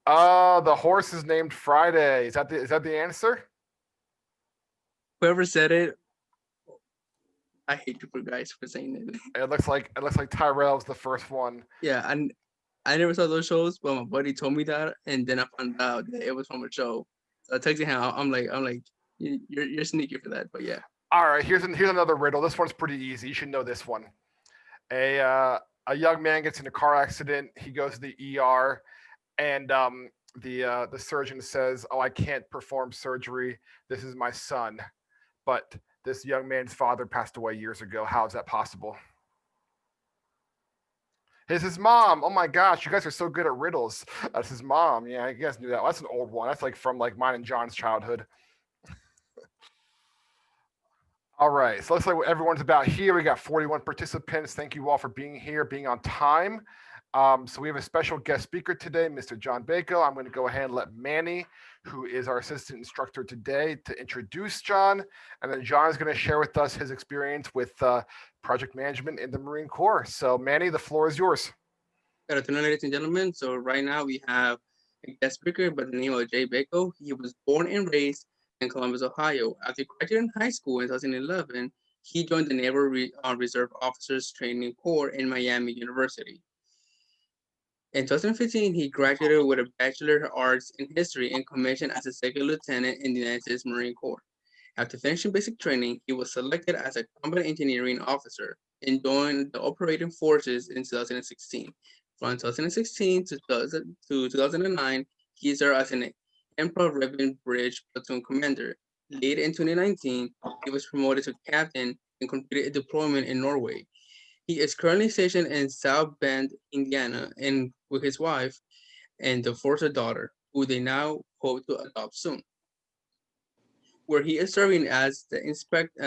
The horse is named Friday. Is that the answer? Whoever said it, I hate you for guys for saying it. It looks like Tyrell's the first one. Yeah, and I never saw those shows, but my buddy told me that, and then I found out that it was from a show. So I texted him. I'm like, you're sneaky for that, but yeah. All right, here's another riddle. This one's pretty easy. You should know this one. A uh, a young man gets in a car accident. He goes to the ER, and the surgeon says, "Oh, I can't perform surgery. This is my son." But this young man's father passed away years ago. How is that possible? It's his mom. Oh my gosh, you guys are so good at riddles. That's his mom. Yeah, you guys knew that. Well, that's an old one. That's like from like mine and John's childhood. All right, so looks like everyone's about here. We got 41 participants. Thank you all for being here, being on time. So we have a special guest speaker today, Mr. John Bayko. I'm going to go ahead and let Manny, who is our assistant instructor today, to introduce John, and then John is going to share with us his experience with project management in the Marine Corps. So Manny, the floor is yours. Good afternoon, ladies and gentlemen. So right now we have a guest speaker by the name of Jay Bayko. He was born and raised in Columbus, Ohio. After graduating high school in 2011, he joined the Naval Reserve Officers Training Corps in Miami University. In 2015, he graduated with a Bachelor of Arts in History and commissioned as a second lieutenant in the United States Marine Corps. After finishing basic training, he was selected as a combat engineering officer and joined the operating forces in 2016. From 2016 to 2009, he served as an Emperor Ribbon Bridge platoon commander. Late in 2019, he was promoted to captain and completed a deployment in Norway. He is currently stationed in South Bend, Indiana, and with his wife and the fourth daughter, who they now hope to adopt soon, where he is serving as the inspect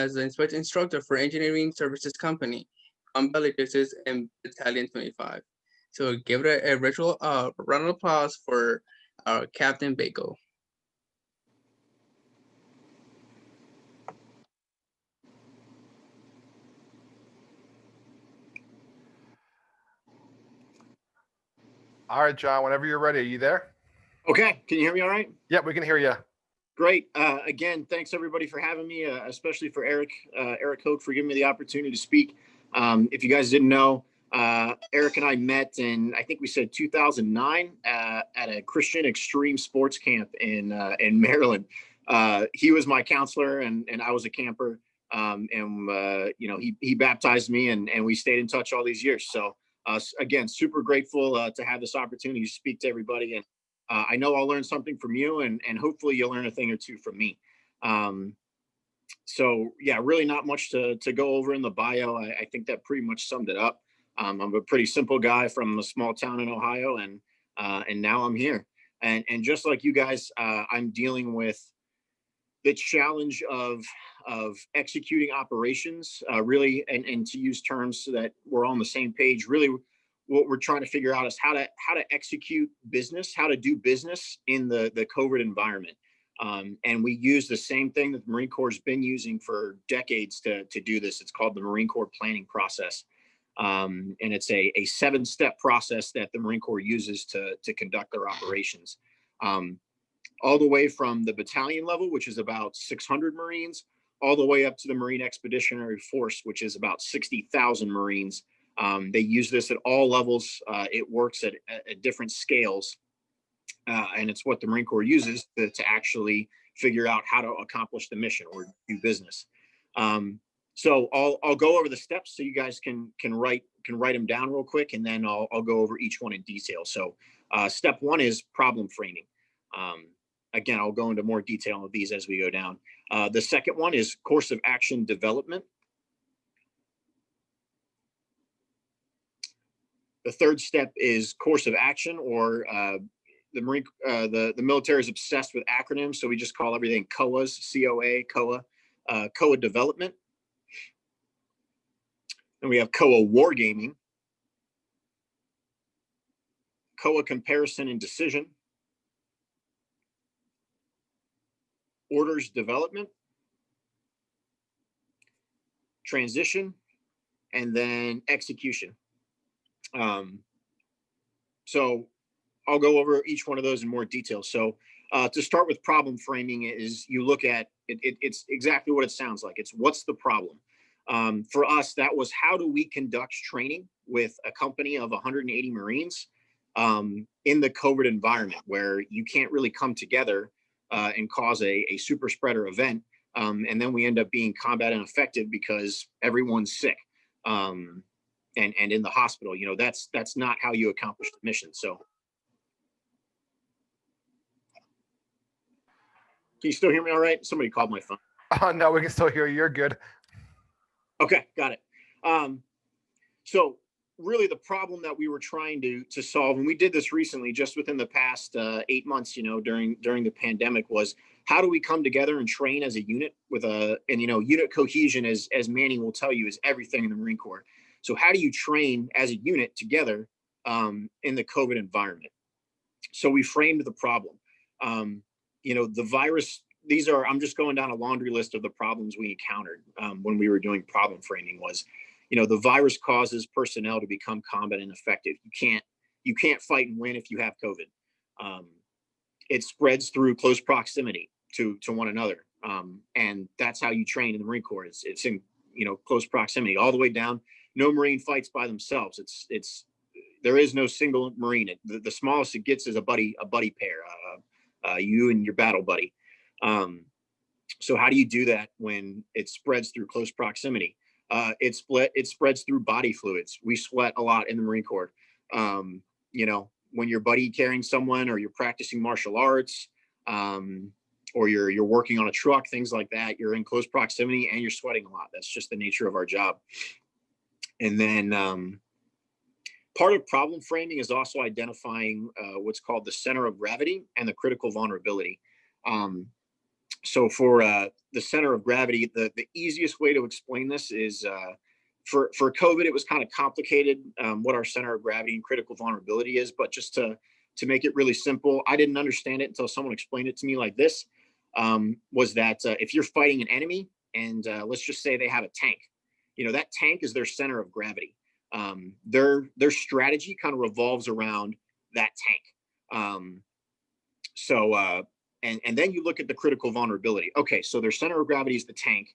instructor for engineering services company, Combat Logistics and Battalion 25. So give it a virtual round of applause for our Captain Bayko. All right, John, whenever you're ready. Are you there? Okay, can you hear me all right? Yep, we can hear you. Great. Again, thanks everybody for having me, especially for Eric Hoke for giving me the opportunity to speak. If you guys didn't know, Eric and I met in, I think we said 2009 at a Christian extreme sports camp in Maryland. He was my counselor and I was a camper. He baptized me and we stayed in touch all these years. So again, super grateful to have this opportunity to speak to everybody. And I know I'll learn something from you and hopefully you'll learn a thing or two from me. So yeah, really not much to go over in the bio. I think that pretty much summed it up. I'm a pretty simple guy from a small town in Ohio and now I'm here. And just like you guys, I'm dealing with the challenge of executing operations, really, and to use terms so that we're all on the same page, really what we're trying to figure out is how to execute business, how to do business in the COVID environment. And we use the same thing that the Marine Corps has been using for decades to do this. It's called the Marine Corps planning process. And it's a 7-step process that the Marine Corps uses to conduct their operations. All the way from the battalion level, which is about 600 Marines, all the way up to the Marine Expeditionary Force, which is about 60,000 Marines. They use this at all levels. It works at different scales. And it's what the Marine Corps uses to actually figure out how to accomplish the mission or do business. So I'll go over the steps so you guys can write them down real quick, and then I'll go over each one in detail. So step 1 is problem framing. Again, I'll go into more detail of these as we go down. The second one is course of action development. The third step is course of action, or the military is obsessed with acronyms, so we just call everything COAs, COA, COA, COA development. And we have COA wargaming, COA comparison and decision, orders development, transition, and then execution. So I'll go over each one of those in more detail. So to start with problem framing is you look at it's exactly what it sounds like. It's what's the problem? For us, that was how do we conduct training with a company of 180 Marines in the COVID environment where you can't really come together and cause a super spreader event. And then we end up being combat ineffective because everyone's sick and in the hospital. You know, that's not how you accomplish the mission. So can you still hear me all right? Somebody called my phone. No, we can still hear you. You're good. Okay, got it. So really the problem that we were trying to solve, and we did this recently just within the past 8 months, you know, during the pandemic, was how do we come together and train as a unit with and you know, unit cohesion, as Manny will tell you, is everything in the Marine Corps. So how do you train as a unit together in the COVID environment? So we framed the problem. You know, the virus, I'm just going down a laundry list of the problems we encountered when we were doing problem framing was, you know, the virus causes personnel to become combat ineffective. You can't fight and win if you have COVID. It spreads through close proximity to one another. And that's how you train in the Marine Corps. It's in, you know, close proximity all the way down. No Marine fights by themselves. There is no single Marine. The smallest it gets is a buddy pair, you and your battle buddy. So how do you do that when it spreads through close proximity? It spreads through body fluids. We sweat a lot in the Marine Corps. You know, when you're buddy carrying someone, or you're practicing martial arts, or you're working on a truck, things like that, you're in close proximity and you're sweating a lot. That's just the nature of our job. And then part of problem framing is also identifying what's called the center of gravity and the critical vulnerability. So for the center of gravity, the easiest way to explain this is for COVID, it was kind of complicated what our center of gravity and critical vulnerability is. But just to make it really simple, I didn't understand it until someone explained it to me like this, was that if you're fighting an enemy and let's just say they have a tank, you know, that tank is their center of gravity. Their strategy kind of revolves around that tank. And then you look at the critical vulnerability. Okay, so their center of gravity is the tank.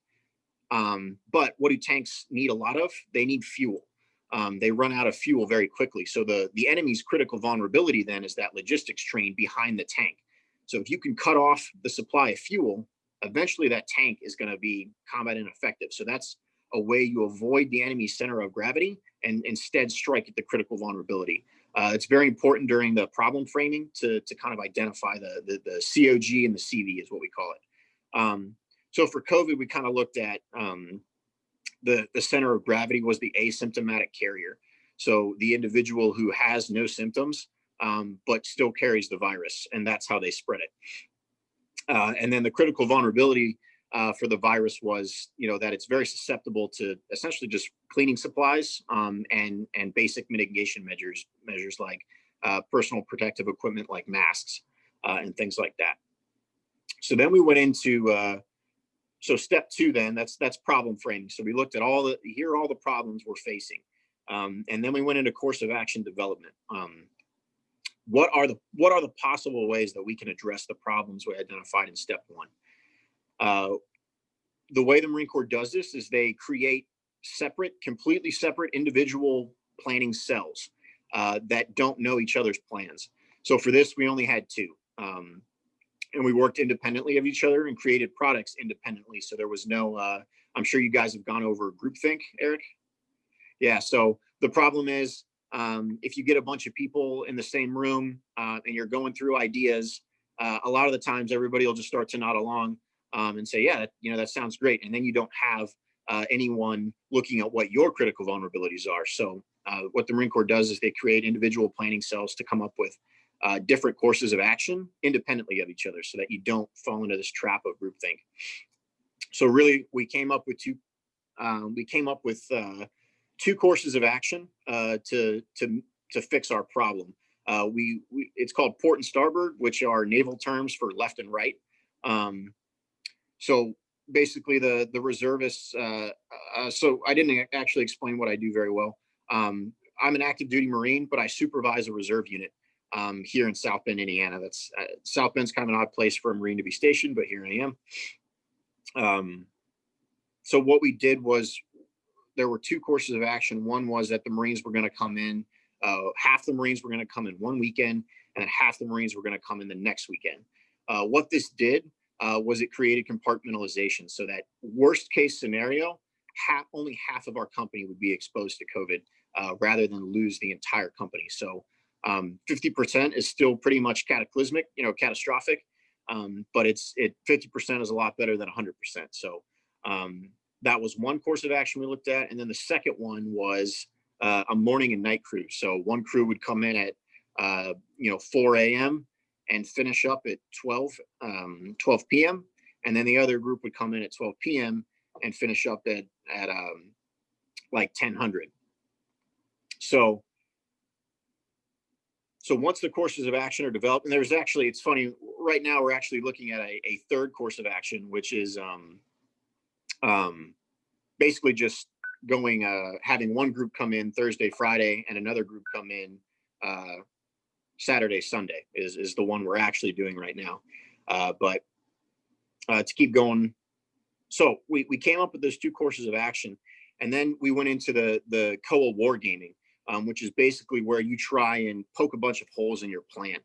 But what do tanks need a lot of? They need fuel. They run out of fuel very quickly. So the enemy's critical vulnerability then is that logistics train behind the tank. So if you can cut off the supply of fuel, eventually that tank is going to be combat ineffective. So that's a way you avoid the enemy's center of gravity and instead strike at the critical vulnerability. It's very important during the problem framing to kind of identify the COG and the CV is what we call it. So for COVID, we kind of looked at the center of gravity was the asymptomatic carrier. So the individual who has no symptoms, but still carries the virus, and that's how they spread it. And then the critical vulnerability for the virus was, you know, that it's very susceptible to essentially just cleaning supplies and basic mitigation measures like personal protective equipment like masks and things like that. So then we went into so step 2. Then that's problem framing. So we looked at all the problems we're facing, and then we went into course of action development. What are the possible ways that we can address the problems we identified in step 1? The way the Marine Corps does this is they create completely separate individual planning cells that don't know each other's plans. So for this, we only had 2. And we worked independently of each other and created products independently. So there was no, I'm sure you guys have gone over groupthink, Eric. Yeah, so the problem is if you get a bunch of people in the same room and you're going through ideas, a lot of the times everybody will just start to nod along and say, yeah, you know, that sounds great. And then you don't have anyone looking at what your critical vulnerabilities are. So what the Marine Corps does is they create individual planning cells to come up with different courses of action independently of each other so that you don't fall into this trap of groupthink. So really, we came up with two courses of action to fix our problem. It's called port and starboard, which are naval terms for left and right. So basically the reservists, so I didn't actually explain what I do very well. I'm an active duty Marine, but I supervise a reserve unit here in South Bend, Indiana. That's South Bend's kind of an odd place for a Marine to be stationed, but here I am. So what we did was there were two courses of action. One was that the Marines were going to come in, half the Marines were going to come in one weekend, and then half the Marines were going to come in the next weekend. What this did was it created compartmentalization so that worst case scenario, only half of our company would be exposed to COVID rather than lose the entire company. So 50% is still pretty much cataclysmic, catastrophic, but 50% is a lot better than 100%. So that was one course of action we looked at. And then the second one was a morning and night crew. So one crew would come in at 4 a.m. and finish up at 12 p.m. And then the other group would come in at 12 p.m. and finish up at like 1000. So once the courses of action are developed, and there's actually, it's funny, right now we're actually looking at a third course of action, which is basically just going, having one group come in Thursday, Friday, and another group come in Saturday, Sunday is the one we're actually doing right now. But to keep going, so we came up with those two courses of action, and then we went into the COA wargaming, which is basically where you try and poke a bunch of holes in your plan.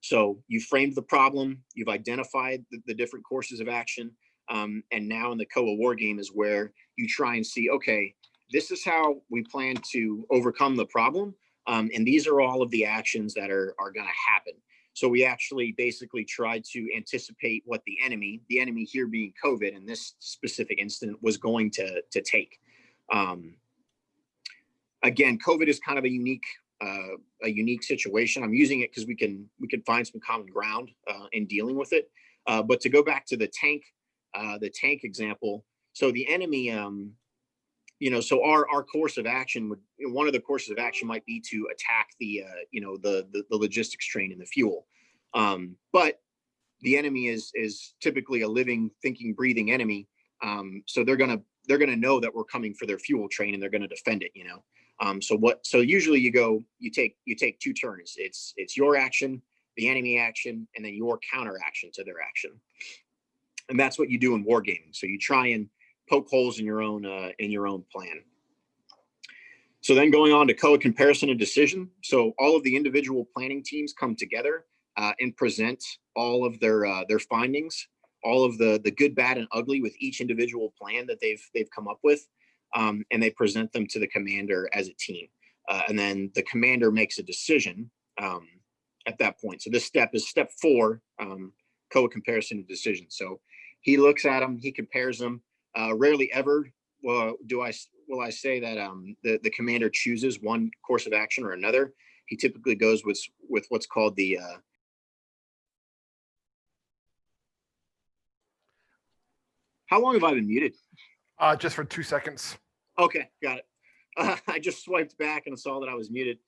So you framed the problem, you've identified the different courses of action, and now in the COA war game is where you try and see, okay, this is how we plan to overcome the problem, and these are all of the actions that are going to happen. So we actually basically tried to anticipate what the enemy here being COVID in this specific incident, was going to take. Again, COVID is kind of a unique situation. I'm using it because we can find some common ground in dealing with it. But to go back to the tank example, so the enemy, so our course of action one of the courses of action might be to attack the logistics train and the fuel. But the enemy is typically a living, thinking, breathing enemy. So they're gonna know that we're coming for their fuel train, and they're gonna defend it. So usually you take two turns. It's your action, the enemy action, and then your counter action to their action. And that's what you do in wargaming. So you try and poke holes in your own plan. So then going on to COA comparison and decision. So all of the individual planning teams come together and present all of their findings, all of the good, bad, and ugly with each individual plan that they've come up with, and they present them to the commander as a team. And then the commander makes a decision at that point. So this step is step 4, COA comparison and decision. So he looks at them, he compares them. Rarely ever will I say that the commander chooses one course of action or another. He typically goes with what's called the how long have I been muted? Just for 2 seconds. Okay, got it. I just swiped back and saw that I was muted.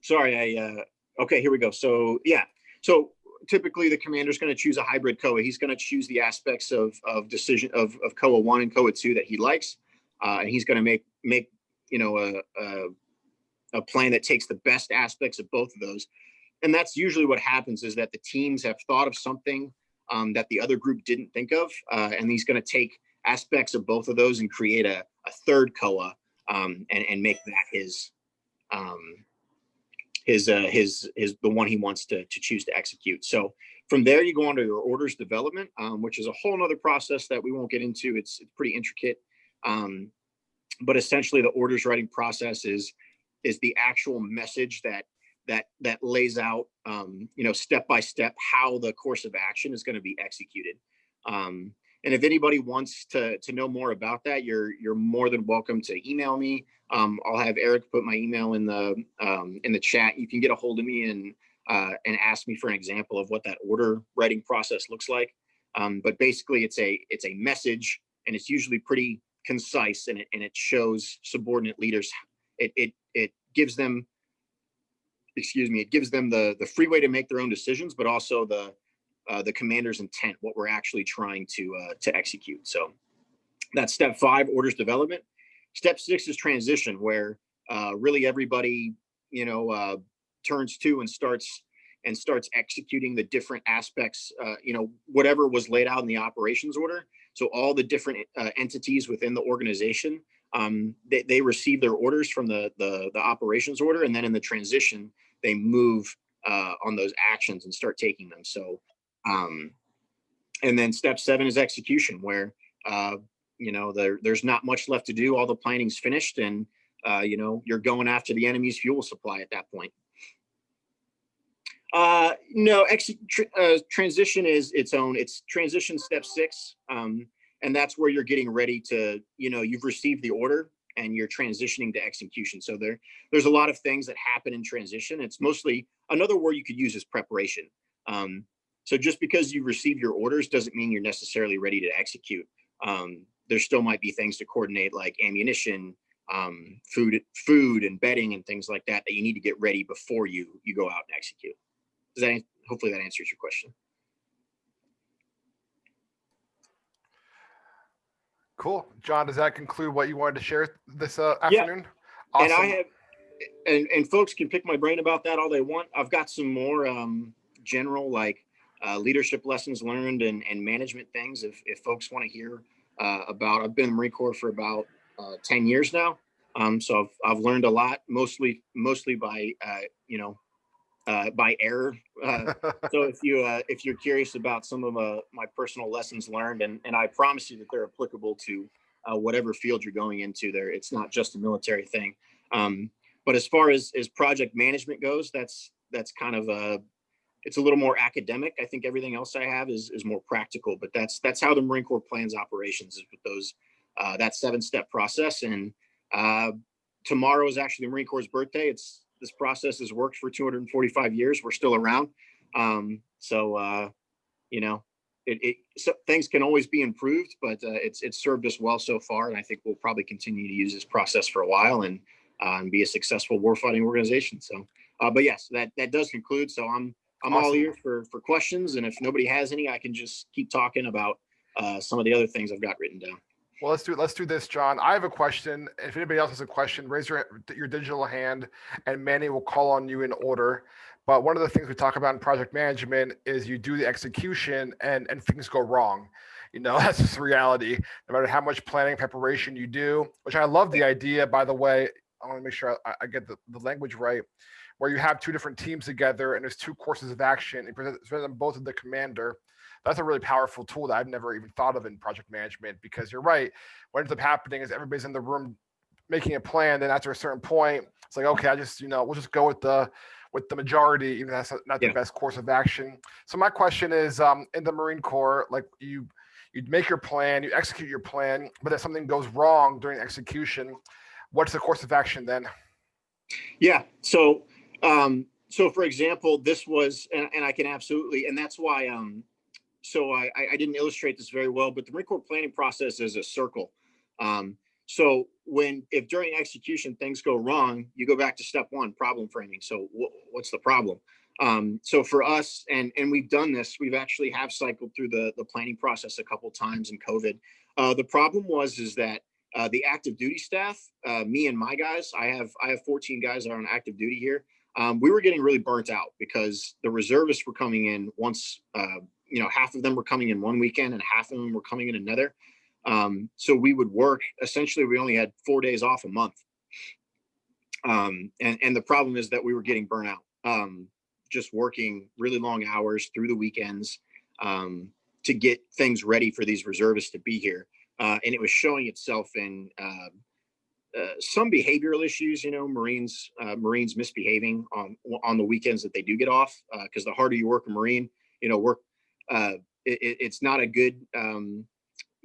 Sorry, okay, here we go. So yeah, so typically the commander is going to choose a hybrid COA. He's going to choose the aspects of decision of COA 1 and COA 2 that he likes, and he's going to make a plan that takes the best aspects of both of those. And that's usually what happens, is that the teams have thought of something that the other group didn't think of, and he's going to take aspects of both of those and create a third COA and make that the one he wants to choose to execute. So from there, you go on to your orders development, which is a whole nother process that we won't get into. It's pretty intricate, but essentially the orders writing process is the actual message that lays out, step by step how the course of action is going to be executed. And if anybody wants to know more about that, you're more than welcome to email me. I'll have Eric put my email in the chat. You can get a hold of me and ask me for an example of what that order writing process looks like. But basically, it's a message, and it's usually pretty concise, and it shows subordinate leaders. It gives them, it gives them the free way to make their own decisions, but also the commander's intent, what we're actually trying to execute. So That's step 5, orders development. Step 6 is transition, where really everybody, turns to and starts executing the different aspects, whatever was laid out in the operations order. So all the different entities within the organization, they receive their orders from the operations order, and then in the transition, they move on those actions and start taking them. So, and then step 7 is execution, where there's not much left to do. All the planning's finished, and you're going after the enemy's fuel supply at that point. No, transition is its own. It's transition step 6, and that's where you're getting ready to, you've received the order and you're transitioning to execution. So there's a lot of things that happen in transition. It's mostly, another word you could use is preparation. So just because you receive your orders doesn't mean you're necessarily ready to execute. There still might be things to coordinate, like ammunition, food and bedding and things like that you need to get ready before you go out and execute. Hopefully that answers your question. Cool. John, does that conclude what you wanted to share this afternoon? Yeah. Awesome. And I have, and folks can pick my brain about that all they want. I've got some more general, like leadership lessons learned and management things if folks want to hear about. I've been in the Marine Corps for about 10 years now. So I've learned a lot, mostly by by error. So if you're curious about some of my personal lessons learned, and I promise you that they're applicable to whatever field you're going into there, it's not just a military thing. But as far as project management goes, that's kind of it's a little more academic. I think everything else I have is more practical, but that's how the Marine Corps plans operations, is with those that 7-step process. And tomorrow is actually the Marine Corps' birthday. This process has worked for 245 years. We're still around. So things can always be improved, but it's served us well so far. And I think we'll probably continue to use this process for a while and be a successful warfighting organization. So, but yes, that does conclude. So I'm awesome. All ears for questions. And if nobody has any, I can just keep talking about some of the other things I've got written down. Well, let's do this, John. I have a question. If anybody else has a question, raise your digital hand, and Manny will call on you in order. But one of the things we talk about in project management is you do the execution and things go wrong. That's just reality. No matter how much planning preparation you do, which I love the idea, by the way. I want to make sure I get the language right, where you have 2 different teams together and there's 2 courses of action. You present them both to the commander. That's a really powerful tool that I've never even thought of in project management, because you're right. What ends up happening is everybody's in the room making a plan. Then after a certain point, it's like, okay, we'll just go with the majority, even if that's not the best course of action. So my question is, in the Marine Corps, like you make your plan, you execute your plan, but if something goes wrong during execution, what's the course of action then? Yeah. So for example, this was, and I can absolutely, and that's why, so I didn't illustrate this very well, but the Marine Corps planning process is a circle. So if during execution things go wrong, you go back to step 1, problem framing. So what's the problem? So for us, and we've done this, we've actually have cycled through the planning process a couple times in COVID. The problem is that the active duty staff, me and my guys, I have 14 guys that are on active duty here. We were getting really burnt out because the reservists were coming in once, half of them were coming in one weekend and half of them were coming in another. So we would work, essentially we only had 4 days off a month. And the problem is that we were getting burnt out, just working really long hours through the weekends to get things ready for these reservists to be here. And it was showing itself in some behavioral issues, Marines misbehaving on the weekends that they do get off, because the harder you work a Marine, it's not a good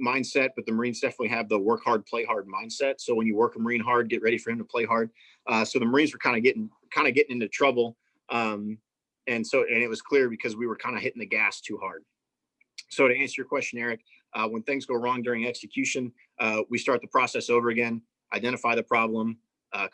mindset, but the Marines definitely have the work hard, play hard mindset. So when you work a Marine hard, get ready for him to play hard. So the Marines were kind of getting into trouble. And it was clear because we were kind of hitting the gas too hard. So to answer your question, Eric, when things go wrong during execution, we start the process over again, identify the problem,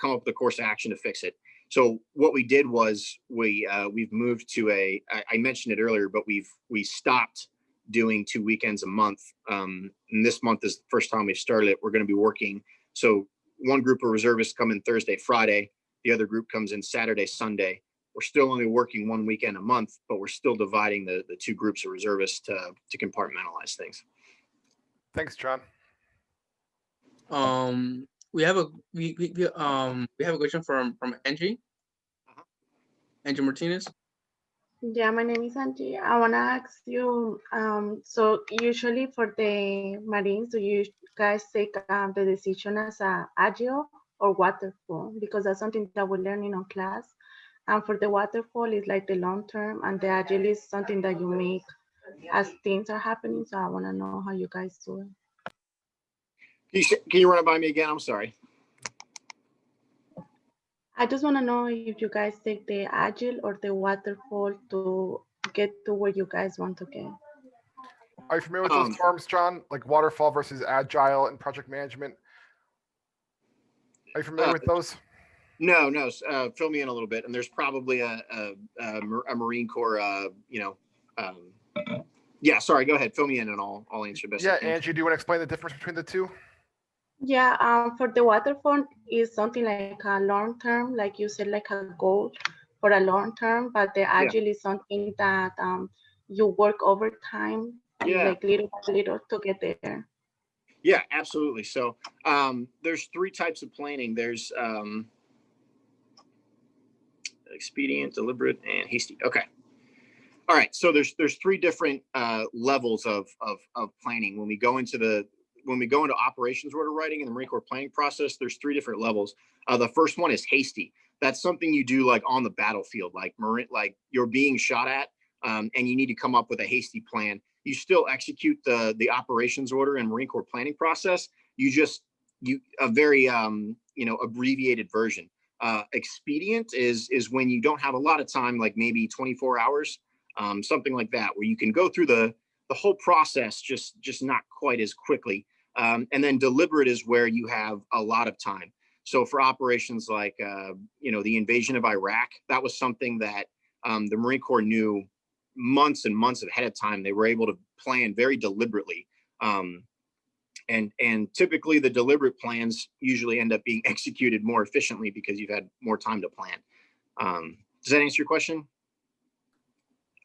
come up with a course of action to fix it. So what we did was we've moved to I mentioned it earlier, but we stopped doing 2 weekends a month. And this month is the first time we've started it. We're going to be working. So one group of reservists come in Thursday, Friday. The other group comes in Saturday, Sunday. We're still only working 1 weekend a month, but we're still dividing the two groups of reservists to compartmentalize things. Thanks, John. We have a we have a question from Angie. Angie Martinez. Yeah, my name is Angie. I want to ask you, so usually for the Marines, do you guys take the decision as a agile or waterfall? Because that's something that we're learning on class. And for the waterfall, it's like the long term, and the agile is something that you make as things are happening. So I want to know how you guys do it. Can you run it by me again? I'm sorry. I just want to know if you guys take the agile or the waterfall to get to where you guys want to get. Are you familiar with those terms, John? Like waterfall versus agile and project management? Are you familiar with those? No. Fill me in a little bit. And there's probably a Marine Corps, yeah, sorry, go ahead. Fill me in and I'll answer best. Yeah, Angie, do you want to explain the difference between the two? Yeah, for the waterfall is something like a long term, like you said, like a goal for a long term, but the agile is something that you work over time, like little by little to get there. Yeah, absolutely. So there's 3 types of planning. There's expedient, deliberate, and hasty. Okay. All right. So there's 3 different levels of planning. When we go into operations order writing in the Marine Corps planning process, there's 3 different levels. The first one is hasty. That's something you do like on the battlefield, like you're being shot at, and you need to come up with a hasty plan. You still execute the operations order and Marine Corps planning process. You a very abbreviated version. Expedient is when you don't have a lot of time, like maybe 24 hours, something like that, where you can go through the whole process just not quite as quickly. And then deliberate is where you have a lot of time. So for operations like the invasion of Iraq, that was something that the Marine Corps knew months and months ahead of time. They were able to plan very deliberately. And typically the deliberate plans usually end up being executed more efficiently because you've had more time to plan. Does that answer your question?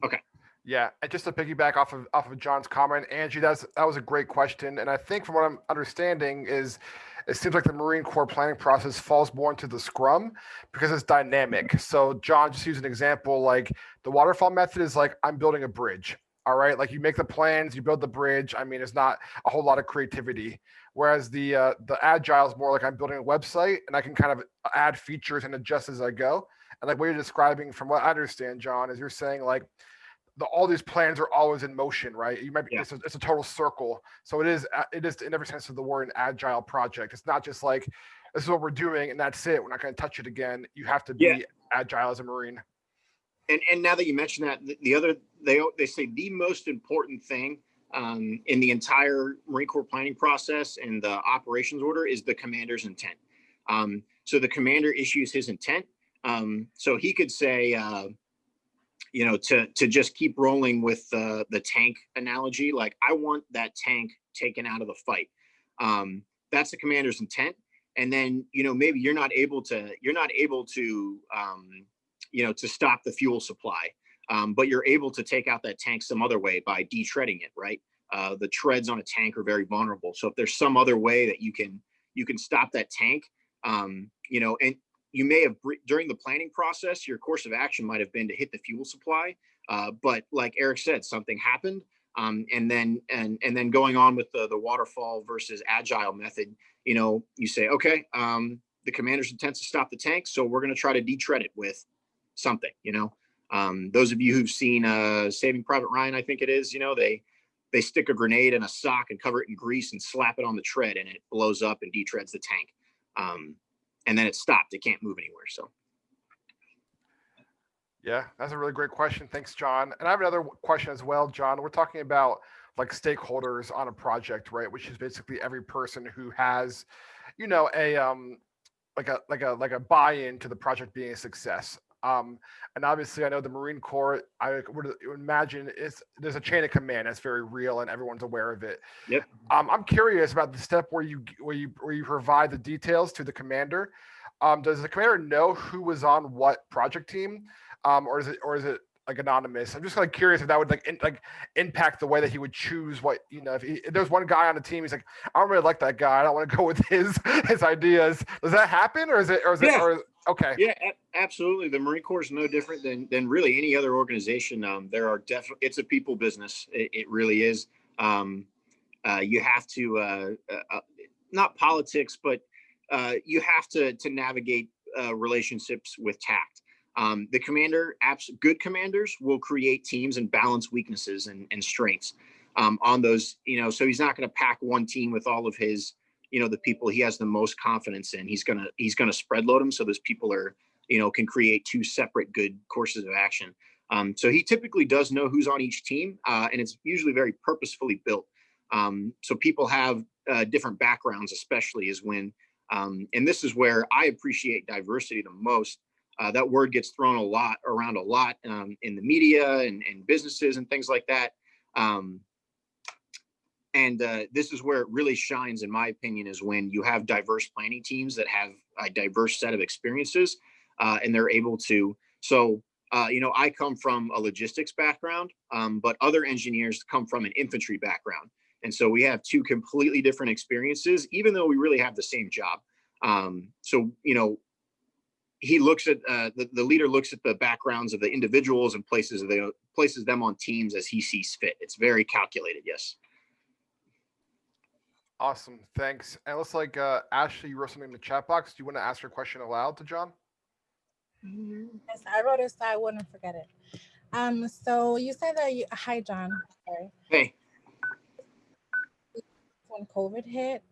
Okay. Yeah, and just to piggyback off of John's comment, Angie, that was a great question, and I think from what I'm understanding is it seems like the Marine Corps planning process falls more into the Scrum because it's dynamic. So John, just use an example, like the waterfall method is like I'm building a bridge. All right, like you make the plans, you build the bridge. I mean, it's not a whole lot of creativity. Whereas the agile is more like I'm building a website and I can kind of add features and adjust as I go. And like what you're describing, from what I understand, John, is you're saying like all these plans are always in motion, right? You might be, it's a total circle. So it is in every sense of the word an agile project. It's not just like this is what we're doing and that's it. We're not going to touch it again. You have to be agile as a Marine. And now that you mention that, the other they say the most important thing in the entire Marine Corps planning process and the operations order is the commander's intent. So the commander issues his intent. So he could say, to just keep rolling with the tank analogy, like I want that tank taken out of the fight. That's the commander's intent. And then, maybe you're not able to to stop the fuel supply, but you're able to take out that tank some other way by detreading it, right? The treads on a tank are very vulnerable. So if there's some other way that you can stop that tank, and you may have, during the planning process, your course of action might have been to hit the fuel supply. But like Eric said, something happened. And then going on with the waterfall versus agile method, you say, okay, the commander's intent to stop the tank. So we're going to try to detread it with something, those of you who've seen Saving Private Ryan, I think it is, they stick a grenade in a sock and cover it in grease and slap it on the tread and it blows up and detreads the tank. And then it's stopped. It can't move anywhere. So. Yeah, that's a really great question. Thanks, John. And I have another question as well, John. We're talking about like stakeholders on a project, right? Which is basically every person who has, a like a buy-in to the project being a success. And obviously, I know the Marine Corps. I would imagine there's a chain of command that's very real, and everyone's aware of it. Yep. I'm curious about the step where you provide the details to the commander. Does the commander know who was on what project team, or is it like anonymous? I'm just like curious if that would like impact the way that he would choose what if there's one guy on the team, he's like, I don't really like that guy. I don't want to go with his ideas. Does that happen, Yeah. Okay? Yeah, absolutely. The Marine Corps is no different than really any other organization. There are definitely, it's a people business. It really is. You have to not politics, but you have to navigate relationships with tact. Good commanders will create teams and balance weaknesses and strengths on those. So he's not going to pack one team with all of his, the people he has the most confidence in. He's gonna spread load them so those people are, can create two separate good courses of action. So he typically does know who's on each team, and it's usually very purposefully built. So people have different backgrounds, especially is when, and this is where I appreciate diversity the most. That word gets thrown around a lot in the media and businesses and things like that. And this is where it really shines, in my opinion, is when you have diverse planning teams that have a diverse set of experiences, and they're able to. So, I come from a logistics background, but other engineers come from an infantry background. And so we have two completely different experiences, even though we really have the same job. So, he looks at the leader looks at the backgrounds of the individuals and places them on teams as he sees fit. It's very calculated. Yes. Awesome, thanks. And it looks like Ashley, you wrote something in the chat box. Do you want to ask your question aloud to John? Yes, I wrote it so I wouldn't forget it. So you said that hi John, sorry. Hey. When COVID hit,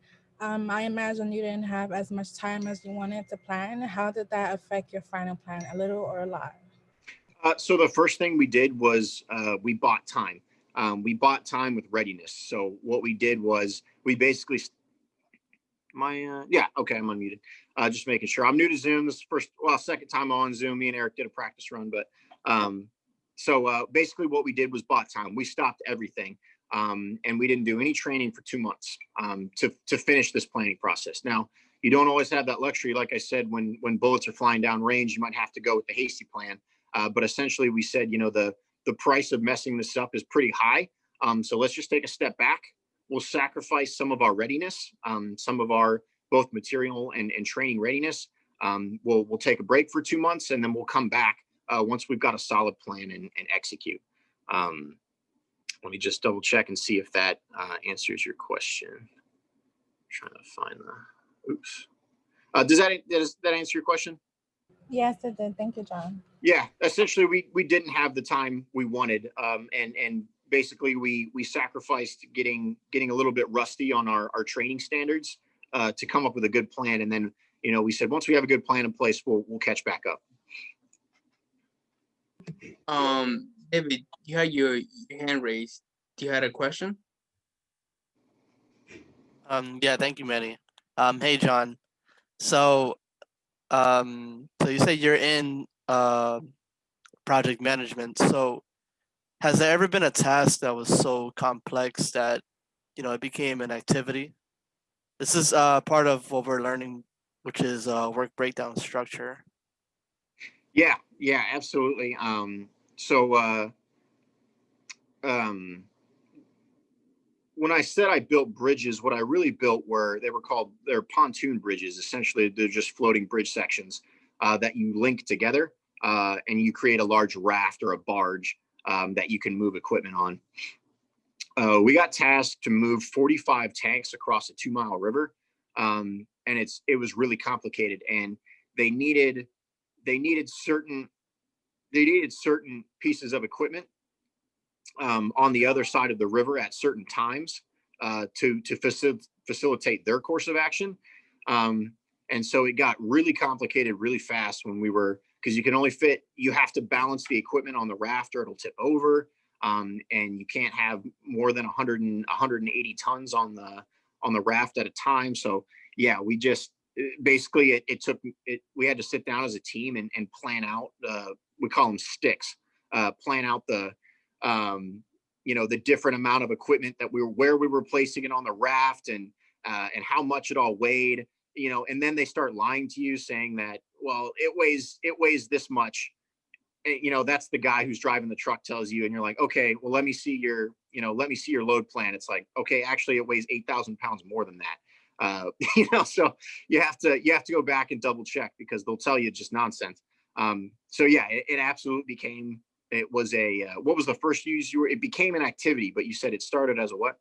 I imagine you didn't have as much time as you wanted to plan. How did that affect your final plan, a little or a lot? So the first thing we did was we bought time. We bought time with readiness. So what we did was we basically yeah, okay, I'm unmuted. Just making sure. I'm new to Zoom. This is second time on Zoom. Me and Eric did a practice run, but so basically what we did was bought time. We stopped everything, and we didn't do any training for 2 months to finish this planning process. Now, you don't always have that luxury. Like I said, when bullets are flying down range, you might have to go with the hasty plan. But essentially, we said, the price of messing this up is pretty high. So let's just take a step back. We'll sacrifice some of our readiness, some of our both material and training readiness. We'll take a break for 2 months, and then we'll come back once we've got a solid plan and execute. Let me just double check and see if that answers your question. I'm trying to find the. Oops. Does that answer your question? Yes, it did. Thank you, John. Yeah, essentially, we didn't have the time we wanted, and basically we sacrificed getting a little bit rusty on our training standards to come up with a good plan, and then we said once we have a good plan in place, we'll catch back up. David, you had your hand raised. Do you had a question? Yeah, thank you, Manny. Hey, John. So you say you're in project management. So has there ever been a task that was so complex that, it became an activity? This is part of what we're learning, which is work breakdown structure. Yeah, absolutely. When I said I built bridges, what I really built they're pontoon bridges. Essentially, they're just floating bridge sections that you link together, and you create a large raft or a barge that you can move equipment on. We got tasked to move 45 tanks across a 2-mile river, and it was really complicated, and they needed certain pieces of equipment on the other side of the river at certain times to facilitate their course of action. And so it got really complicated really fast because you have to balance the equipment on the raft or it'll tip over. And you can't have more than 180 tons on the raft at a time. So yeah, we just basically it took it. We had to sit down as a team and plan out. We call them sticks. Plan out the the different amount of equipment that where we were placing it on the raft and how much it all weighed. And then they start lying to you saying that, well, it weighs this much. That's the guy who's driving the truck tells you, and you're like, okay, well, let me see your load plan. It's like, okay, actually it weighs 8,000 pounds more than that. So you have to go back and double check because they'll tell you just nonsense. So yeah, it absolutely became, it was what was the first use it became an activity, but you said it started as a what?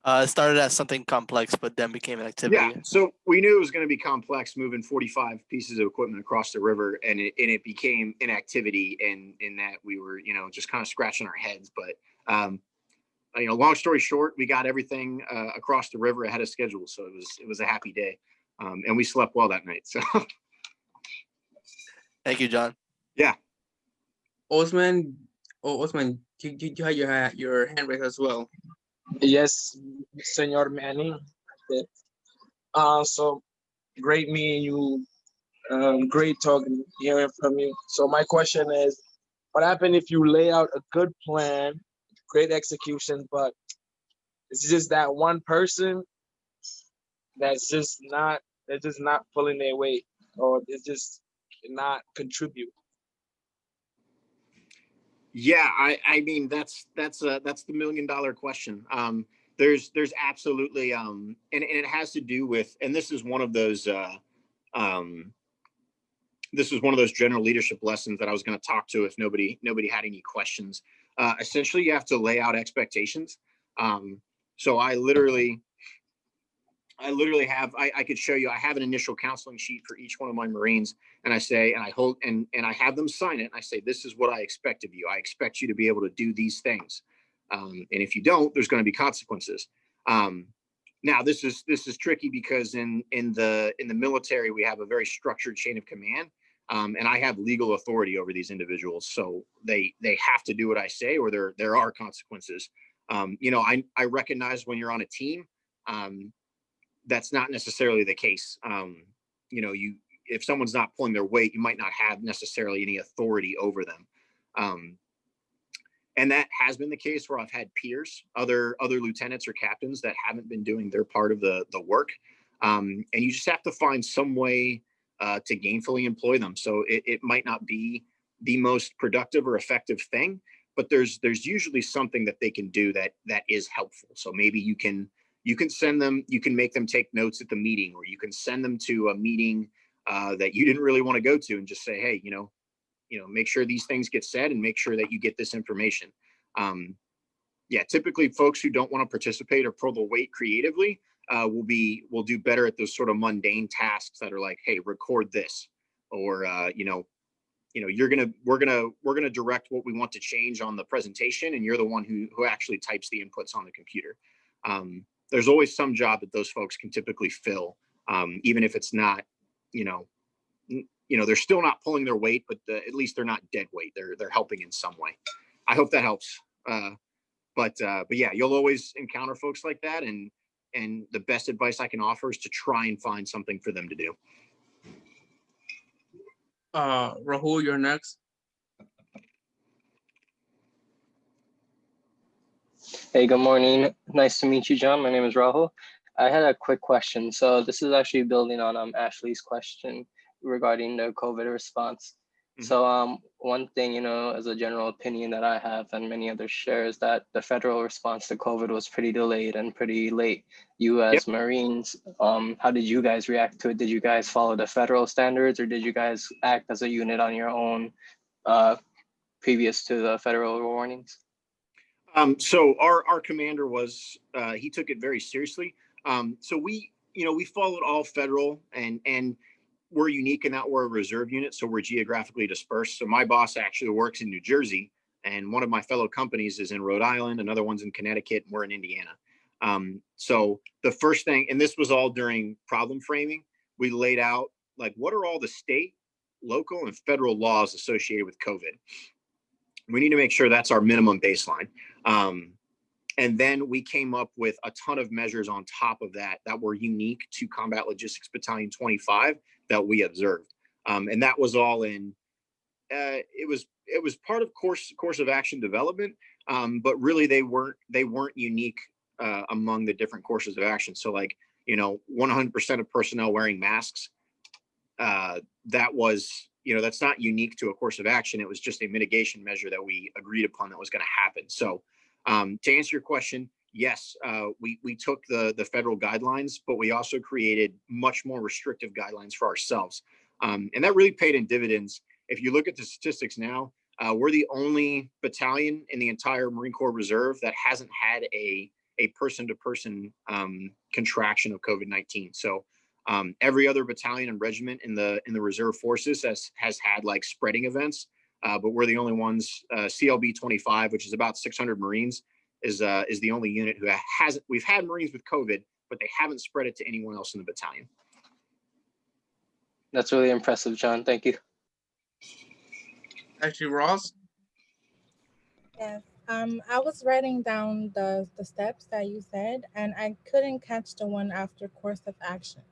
It started as something complex, but then became an activity. Yeah, so we knew it was going to be complex moving 45 pieces of equipment across the river, and it became an activity, and in that we were, just kind of scratching our heads. But, long story short, we got everything across the river ahead of schedule, so it was a happy day, and we slept well that night. So, thank you, John. Yeah. Osman, you had your hand raised as well. Yes, Senor Manny. So great meeting you. Great talking, hearing from you. So my question is, what happened if you lay out a good plan, great execution, but it's just that one person that's just not pulling their weight, or it's just not contribute? Yeah, I mean that's the $1 million question. There's absolutely and it has to do with, and this is one of those general leadership lessons that I was going to talk to if nobody had any questions. Essentially, you have to lay out expectations. So I literally have, I could show you, I have an initial counseling sheet for each one of my Marines, and I say, and I hold, and I have them sign it. And I say, this is what I expect of you. I expect you to be able to do these things. And if you don't, there's going to be consequences. Now this is tricky because in the military, we have a very structured chain of command. And I have legal authority over these individuals. So they have to do what I say, or there are consequences. I recognize when you're on a team, that's not necessarily the case. If someone's not pulling their weight, you might not have necessarily any authority over them. And that has been the case where I've had peers, other lieutenants or captains that haven't been doing their part of the work. And you just have to find some way to gainfully employ them. So it might not be the most productive or effective thing, but there's usually something that they can do that is helpful. So maybe you can send them, you can make them take notes at the meeting, or you can send them to a meeting that you didn't really want to go to and just say, hey, make sure these things get said and make sure that you get this information. Typically folks who don't want to participate or pull the weight creatively will do better at those sort of mundane tasks that are like, hey, record this, or we're gonna direct what we want to change on the presentation, and you're the one who actually types the inputs on the computer. There's always some job that those folks can typically fill, even if it's not, they're still not pulling their weight, but at least they're not dead weight. They're helping in some way. I hope that helps. But yeah, you'll always encounter folks like that, and the best advice I can offer is to try and find something for them to do. Rahul, you're next. Hey, good morning. Nice to meet you, John. My name is Rahul. I had a quick question. So this is actually building on Ashley's question regarding the COVID response. Mm-hmm. So one thing, as a general opinion that I have and many others share, is that the federal response to COVID was pretty delayed and pretty late. You as Marines, how did you guys react to it? Did you guys follow the federal standards, or did you guys act as a unit on your own previous to the federal warnings? So our commander was, he took it very seriously. So we followed all federal, and we're unique in that we're a reserve unit. So we're geographically dispersed. So my boss actually works in New Jersey, and one of my fellow companies is in Rhode Island. Another one's in Connecticut, and we're in Indiana. So the first thing, and this was all during problem framing, we laid out, like, what are all the state, local, and federal laws associated with COVID? We need to make sure that's our minimum baseline. And then we came up with a ton of measures on top of that that were unique to Combat Logistics Battalion 25 that we observed. And that was all in, it was part of course of action development, but really they weren't unique among the different courses of action. So like, 100% of personnel wearing masks, that was, that's not unique to a course of action. It was just a mitigation measure that we agreed upon that was going to happen. So to answer your question, yes, we took the federal guidelines, but we also created much more restrictive guidelines for ourselves. And that really paid in dividends. If you look at the statistics now, we're the only battalion in the entire Marine Corps Reserve that hasn't had a person-to-person contraction of COVID-19. So every other battalion and regiment in the reserve forces has had like spreading events, but we're the only ones. CLB 25, which is about 600 Marines, is the only unit who hasn't. We've had Marines with COVID, but they haven't spread it to anyone else in the battalion. That's really impressive, John. Thank you. Actually, Ross. Yes. I was writing down the steps that you said, and I couldn't catch the one after course of action.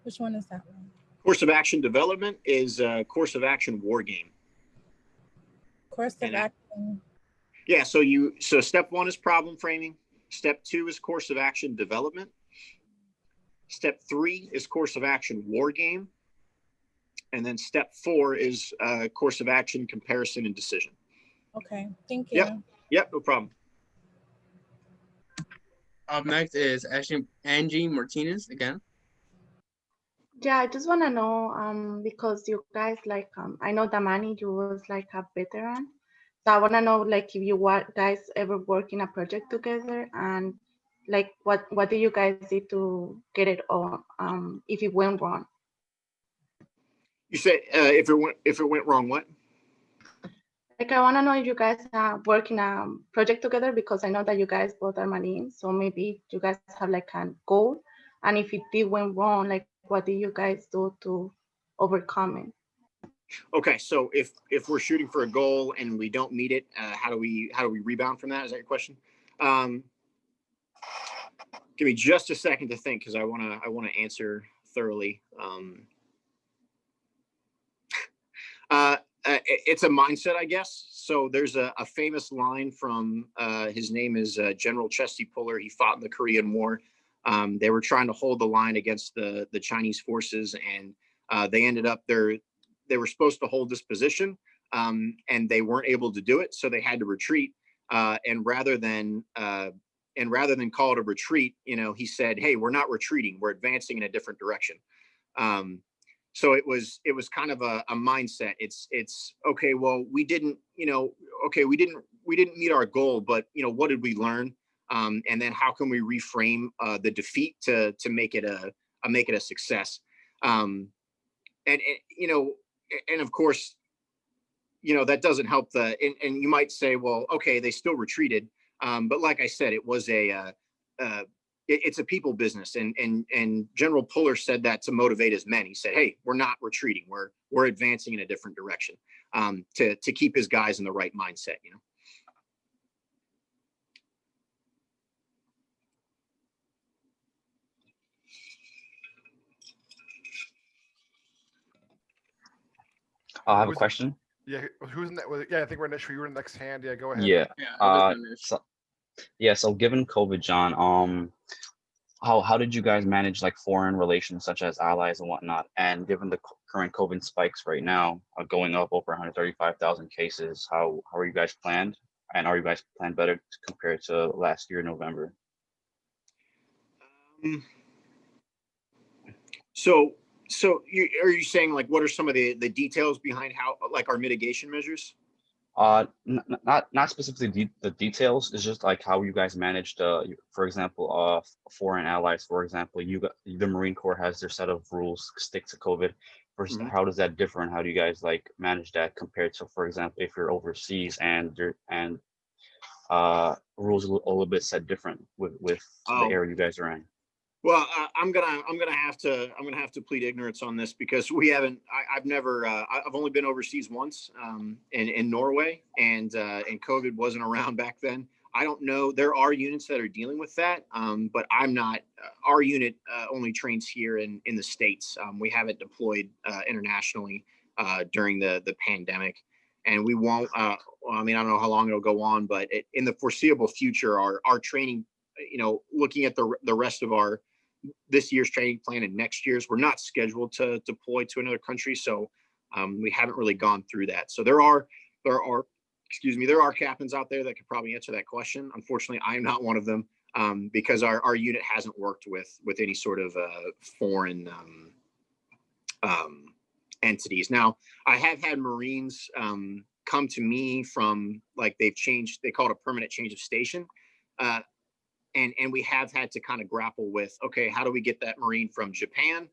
Which one is that one? Course of action development is course of action war game. Course of action. Yeah. So step 1 is problem framing. Step 2 is course of action development. Step 3 is course of action war game. And then step 4 is course of action comparison and decision. Okay, thank you. Yep, no problem. Up next is Angie Martinez again. Yeah, I just want to know, because you guys like, I know Damani, you was like a veteran. So I want to know, like, if you guys ever work in a project together, and like, what do you guys did to get it on, if it went wrong? You said if it went wrong, what? Like, I want to know if you guys work in a project together, because I know that you guys both are Marines, so maybe you guys have like a goal, and if it did went wrong, like, what do you guys do to overcome it? Okay, so if we're shooting for a goal and we don't meet it, how do we rebound from that? Is that your question? Give me just a second to think, because I wanna answer thoroughly. It's a mindset, I guess. So there's a famous line from his name is General Chesty Puller. He fought in the Korean War. They were trying to hold the line against the Chinese forces, and they ended up they were supposed to hold this position, and they weren't able to do it, so they had to retreat. And rather than call it a retreat, he said, "Hey, we're not retreating. We're advancing in a different direction." So it was kind of a mindset. It's okay. Well, we didn't meet our goal, but what did we learn? And then how can we reframe the defeat to make it a success? And of course, that doesn't help and you might say, well, okay, they still retreated. But like I said, it was it's a people business, and General Puller said that to motivate his men. He said, "Hey, we're not retreating. We're advancing in a different direction," to keep his guys in the right mindset. I have a question. Yeah, who's in that? Yeah, I think we're next. You were in the next hand. Yeah, go ahead. Yeah. So given COVID, John, how did you guys manage like foreign relations such as allies and whatnot? And given the current COVID spikes right now, going up over 135,000 cases, how are you guys planned? And are you guys planned better compared to last year, November? So are you saying, like, what are some of the details behind how, like, our mitigation measures? Not specifically the details. It's just like how you guys managed, for example, foreign allies. For example, the Marine Corps has their set of rules, stick to COVID. Versus how does that differ, and how do you guys like manage that compared to, for example, if you're overseas and rules a little bit set different with the area you guys are in? Well, I'm gonna have to plead ignorance on this, because we haven't. I've only been overseas once, in Norway, and COVID wasn't around back then. I don't know. There are units that are dealing with that, but I'm not. Our unit only trains here in the States. We haven't deployed internationally during the pandemic, and we won't. I mean, I don't know how long it'll go on, but in the foreseeable future, our training, looking at the rest of our this year's training plan and next year's, we're not scheduled to deploy to another country, so we haven't really gone through that. So there are captains out there that could probably answer that question. Unfortunately, I am not one of them, because our unit hasn't worked with any sort of foreign entities. Now, I have had Marines come to me from, like, they call it a permanent change of station. And we have had to kind of grapple with, okay, how do we get that Marine from Japan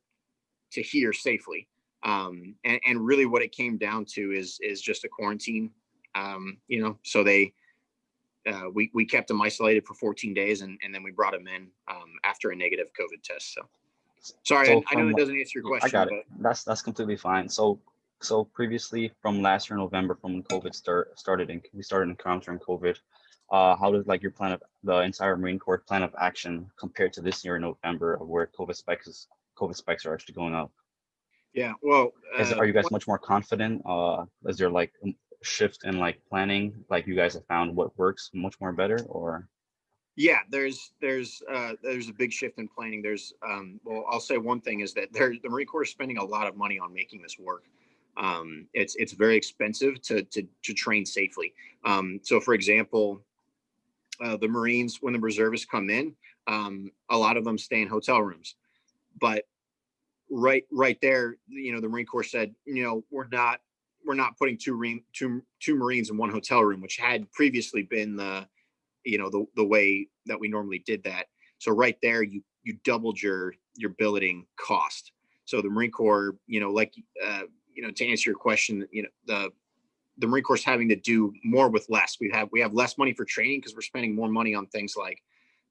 to here safely? And really what it came down to is just a quarantine. So we kept them isolated for 14 days and then we brought them in after a negative COVID test. So sorry, So I know it doesn't answer your question. I got it. That's completely fine. So previously, from last year November, from when COVID we started encountering COVID. How does like your plan of the entire Marine Corps plan of action compared to this year in November, of where COVID spikes are actually going up? Yeah, well, Are you guys much more confident? Is there like a shift in like planning? Like you guys have found what works much more better, or? Yeah, there's a big shift in planning. Well, I'll say one thing is that the Marine Corps is spending a lot of money on making this work. It's very expensive to train safely. So for example, the Marines, when the reservists come in, a lot of them stay in hotel rooms, but right there, the Marine Corps said, we're not putting two Marines in one hotel room, which had previously been the way that we normally did that. So right there, you doubled your billeting cost. So the Marine Corps, to answer your question, the Marine Corps is having to do more with less. We have less money for training because we're spending more money on things like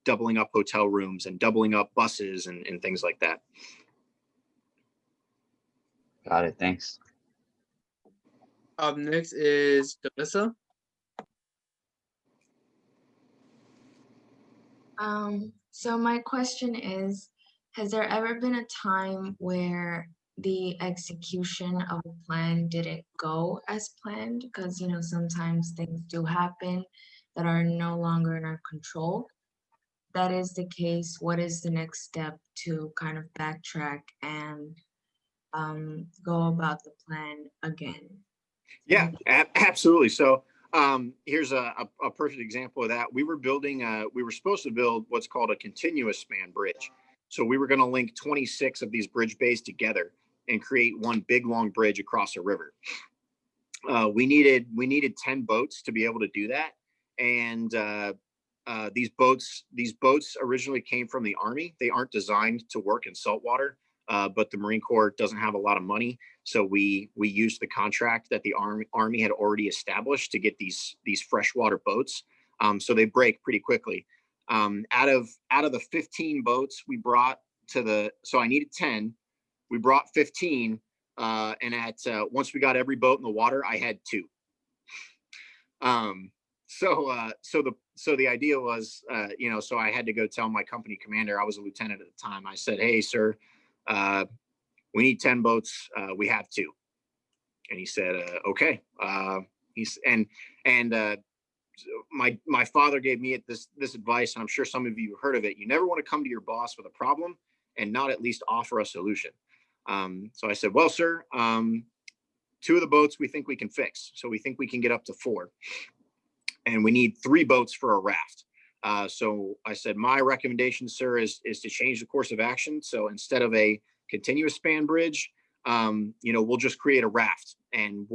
doubling up hotel rooms and doubling up buses and things like that. Got it. Thanks. Up next is Delissa. So my question is, has there ever been a time where the execution of a plan didn't go as planned? Because, sometimes things do happen that are no longer in our control. If that is the case, what is the next step to kind of backtrack and go about the plan again? Yeah, absolutely. So here's a perfect example of that. We were supposed to build what's called a continuous span bridge. So we were going to link 26 of these bridge bays together and create one big long bridge across a river. We needed 10 boats to be able to do that. And these boats originally came from the Army. They aren't designed to work in saltwater, but the Marine Corps doesn't have a lot of money. So we used the contract that the Army had already established to get these freshwater boats. So they break pretty quickly. Out of the 15 boats we brought so I needed 10. We brought 15, and once we got every boat in the water, I had 2. So the idea was, so I had to go tell my company commander. I was a lieutenant at the time. I said, "Hey, sir, we need 10 boats. We have 2." And he said, "Okay." My father gave me this advice, and I'm sure some of you heard of it. You never want to come to your boss with a problem and not at least offer a solution. So I said, "Well, sir, 2 of the boats we think we can fix. So we think we can get up to 4. And we need 3 boats for a raft." So I said, "My recommendation, sir, is to change the course of action. So instead of a continuous span bridge, we'll just create a raft, and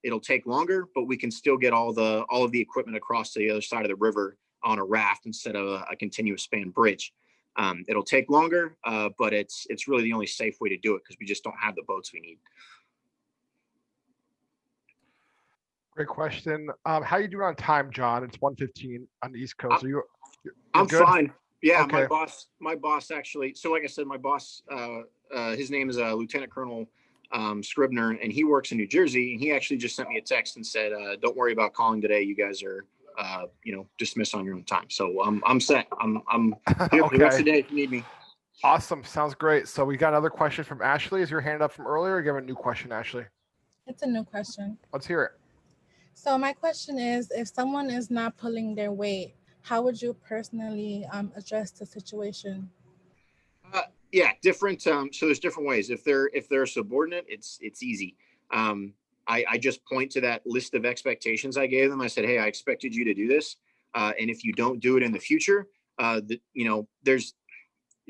it'll take longer, but we can still get all of the equipment across to the other side of the river on a raft instead of a continuous span bridge. It'll take longer, but it's really the only safe way to do it because we just don't have the boats we need." Great question. How you doing on time, John? It's 1:15 on the East Coast. I'm good? fine. Yeah, Okay. my boss actually. So like I said, my boss, his name is Lieutenant Colonel Scribner, and he works in New Jersey. And he actually just sent me a text and said, "Don't worry about calling today. You guys are dismiss on your own time. So I'm set. I'm here for the rest of the day if you need me. Awesome. Sounds great. So we got another question from Ashley. Is your hand up from earlier? Or do you have a new question, Ashley? It's a new question. Let's hear it. So my question is, if someone is not pulling their weight, how would you personally address the situation? Yeah, different. So there's different ways. If they're a subordinate, it's easy. I just point to that list of expectations I gave them. I said, hey, I expected you to do this, and if you don't do it in the future, there's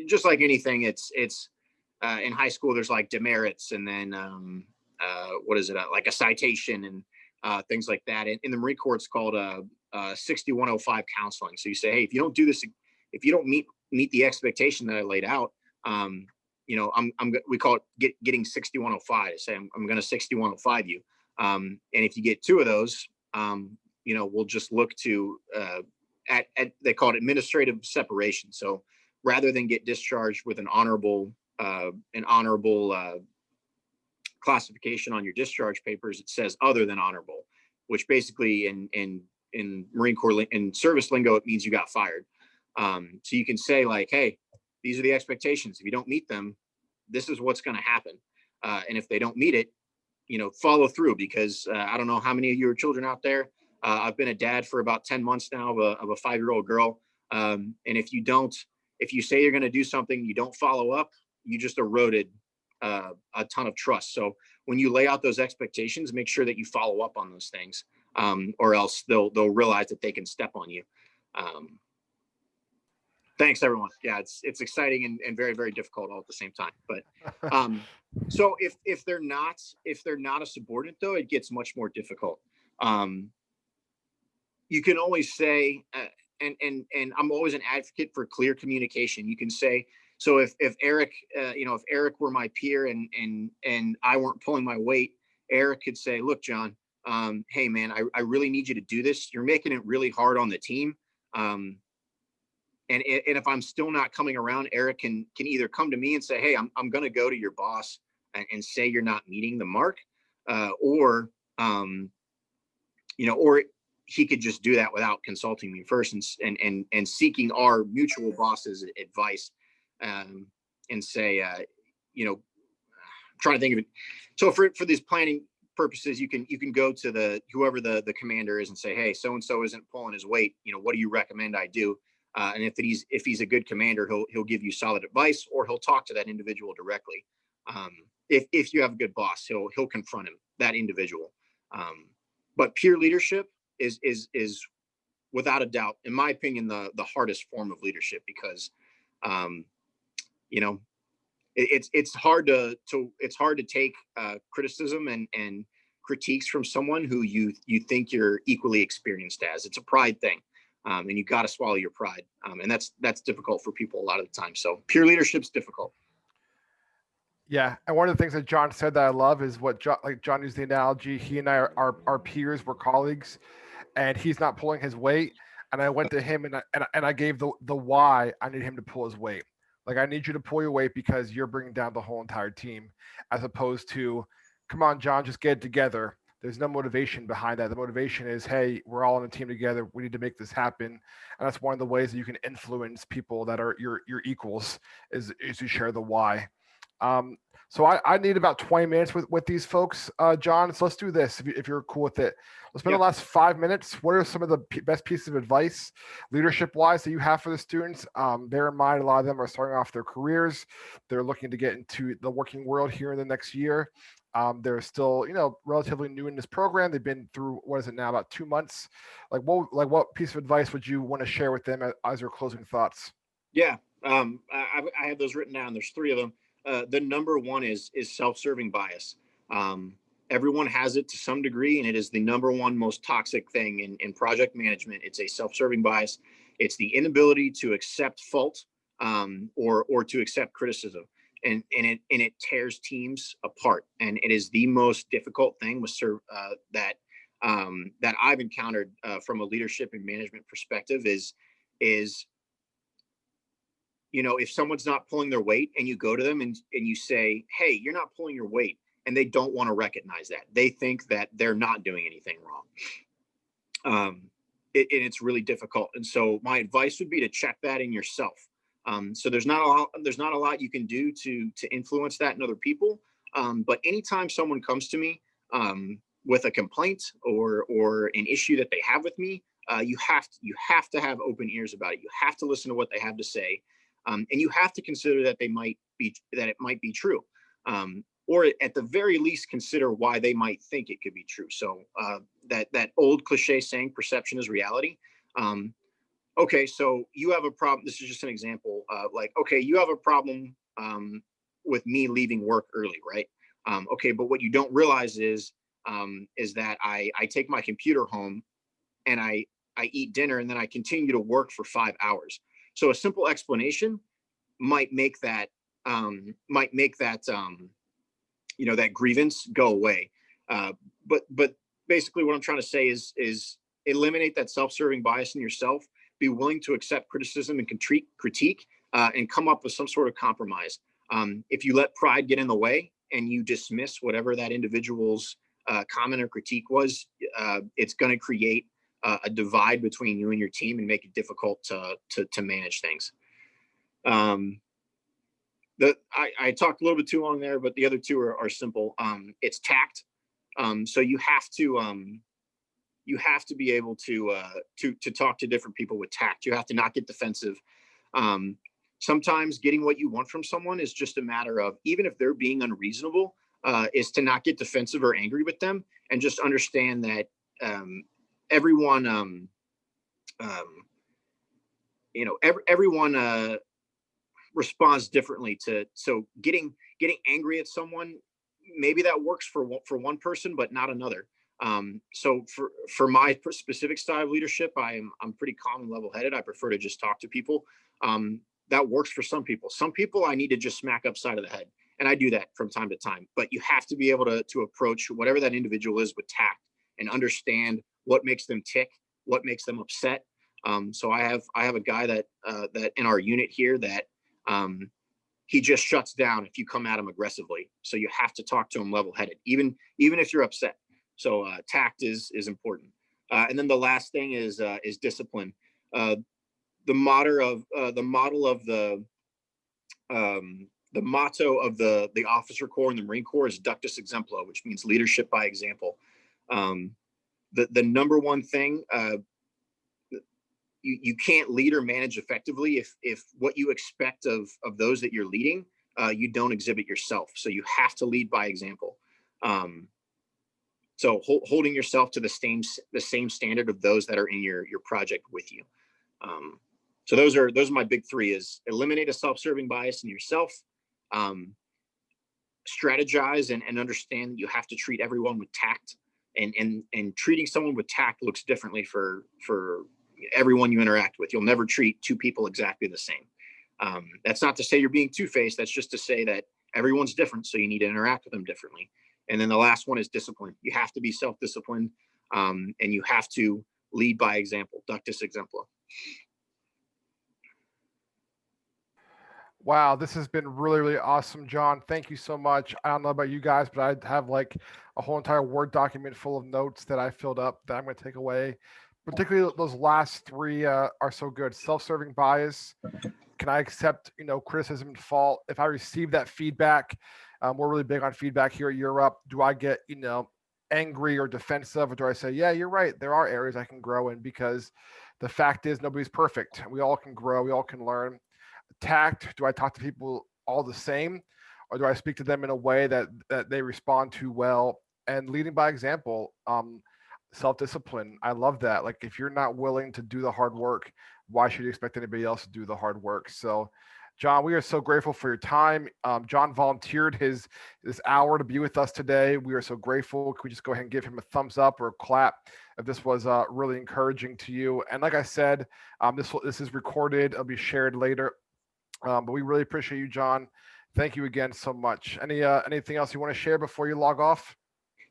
just like anything. It's in high school there's like demerits, and then what is it, like a citation and things like that. In the Marine Corps, it's called 6105 counseling. So you say, hey, if you don't do this, if you don't meet the expectation that I laid out, we call it getting 6105. I say I'm going to 6105 you, and if you get two of those, we'll just look to at they call it administrative separation. So rather than get discharged with an honorable classification on your discharge papers, it says other than honorable, which basically in Marine Corps in service lingo, it means you got fired. So you can say like, hey, these are the expectations. If you don't meet them, this is what's going to happen. And if they don't meet it, follow through, because I don't know how many of you are children out there. I've been a dad for about 10 months now of a 5-year-old girl. And if you say you're going to do something, you don't follow up, you just eroded a ton of trust. So when you lay out those expectations, make sure that you follow up on those things, or else they'll realize that they can step on you. Thanks, everyone. Yeah, it's exciting and very, very difficult all at the same time. But so if they're not a subordinate, though, it gets much more difficult. You can always say, and I'm always an advocate for clear communication. You can say, so if Eric, if Eric were my peer and I weren't pulling my weight, Eric could say, look, John, hey man, I really need you to do this. You're making it really hard on the team. And if I'm still not coming around, Eric can either come to me and say, hey, I'm going to go to your boss and say you're not meeting the mark, or he could just do that without consulting me first and seeking our mutual boss's advice, and say, trying to think of it. So for these planning purposes, you can go to whoever the commander is and say, hey, so-and-so isn't pulling his weight. What do you recommend I do? And if he's a good commander, he'll give you solid advice, or he'll talk to that individual directly. If you have a good boss, he'll confront that individual. But peer leadership is without a doubt, in my opinion, the hardest form of leadership, because it's hard to take criticism and critiques from someone who you think you're equally experienced as. It's a pride thing. And you got to swallow your pride. And that's difficult for people a lot of the time. So peer leadership's difficult. Yeah, and one of the things that John said that I love is what John used the analogy. He and I are peers, we're colleagues, and he's not pulling his weight. And I went to him and I gave the why I need him to pull his weight. Like, I need you to pull your weight because you're bringing down the whole entire team, as opposed to, come on, John, just get it together. There's no motivation behind that. The motivation is, hey, we're all on a team together. We need to make this happen. And that's one of the ways that you can influence people that are your equals, is to share the why. So I need about 20 minutes with these folks, John. So let's do this if you're cool with it. Let's spend the last 5 minutes. What are some of the best pieces of advice, leadership-wise, that you have for the students? Bear in mind, a lot of them are starting off their careers. They're looking to get into the working world here in the next year. They're still, relatively new in this program. They've been through, what is it now, about 2 months. What piece of advice would you want to share with them as your closing thoughts? Yeah, I have those written down. There's 3 of them. The number one is self-serving bias. Everyone has it to some degree, and it is the number one most toxic thing in project management. It's a self-serving bias. It's the inability to accept fault, or to accept criticism, and it tears teams apart. And it is the most difficult thing that I've encountered from a leadership and management perspective is if someone's not pulling their weight and you go to them and you say, hey, you're not pulling your weight, and they don't want to recognize that. They think that they're not doing anything wrong. it's really difficult. And so my advice would be to check that in yourself. So there's not a lot you can do to influence that in other people. But anytime someone comes to me with a complaint or an issue that they have with me, you have to have open ears about it. You have to listen to what they have to say, and you have to consider that it might be true, or at the very least consider why they might think it could be true. So that old cliche saying, "Perception is reality." Okay, so you have a problem. This is just an example. Okay, you have a problem with me leaving work early, right? Okay, but what you don't realize is that I take my computer home and I eat dinner and then I continue to work for 5 hours. So a simple explanation might make that that grievance go away. But basically what I'm trying to say is eliminate that self-serving bias in yourself. Be willing to accept criticism and critique, and come up with some sort of compromise. If you let pride get in the way and you dismiss whatever that individual's comment or critique was, it's going to create a divide between you and your team and make it difficult to manage things. I talked a little bit too long there, but the other two are simple. It's tact. So you have to be able to talk to different people with tact. You have to not get defensive. Sometimes getting what you want from someone is just a matter of, even if they're being unreasonable, is to not get defensive or angry with them, and just understand that everyone responds differently to. So getting angry at someone, maybe that works for one person, but not another. So for my specific style of leadership, I'm pretty calm and level-headed. I prefer to just talk to people. That works for some people. Some people I need to just smack upside of the head, and I do that from time to time. But you have to be able to approach whatever that individual is with tact and understand what makes them tick, what makes them upset. So I have a guy that in our unit here that he just shuts down if you come at him aggressively. So you have to talk to him level-headed, even if you're upset. So tact is important. And then the last thing is discipline. The motto of the officer corps and the Marine Corps is Ductus Exemplo, which means leadership by example. The number one thing, you can't lead or manage effectively if what you expect of those that you're leading, you don't exhibit yourself. So you have to lead by example. So holding yourself to the same standard of those that are in your project with you. So those are my big three: is eliminate a self-serving bias in yourself, strategize and understand that you have to treat everyone with tact, and treating someone with tact looks differently for everyone you interact with. You'll never treat two people exactly the same. That's not to say you're being two-faced. That's just to say that everyone's different, so you need to interact with them differently. And then the last one is discipline. You have to be self-disciplined, and you have to lead by example. Ductus Exemplo. Wow, this has been really, really awesome, John. Thank you so much. I don't know about you guys, but I have like a whole entire Word document full of notes that I filled up that I'm going to take away. Particularly those last three are so good. Self-serving bias. Can I accept, criticism and fault? If I receive that feedback, we're really big on feedback here at Europe. Do I get, angry or defensive, or do I say, yeah, you're right, there are areas I can grow in? Because the fact is, nobody's perfect. We all can grow. We all can learn. Tact. Do I talk to people all the same, or do I speak to them in a way that they respond to well? And leading by example. Self-discipline. I love that. Like, if you're not willing to do the hard work, why should you expect anybody else to do the hard work? So, John, we are so grateful for your time. John volunteered this hour to be with us today. We are so grateful. Can we just go ahead and give him a thumbs up or a clap if this was really encouraging to you? And like I said, this is recorded. It'll be shared later. But we really appreciate you, John. Thank you again so much. Anything else you want to share before you log off?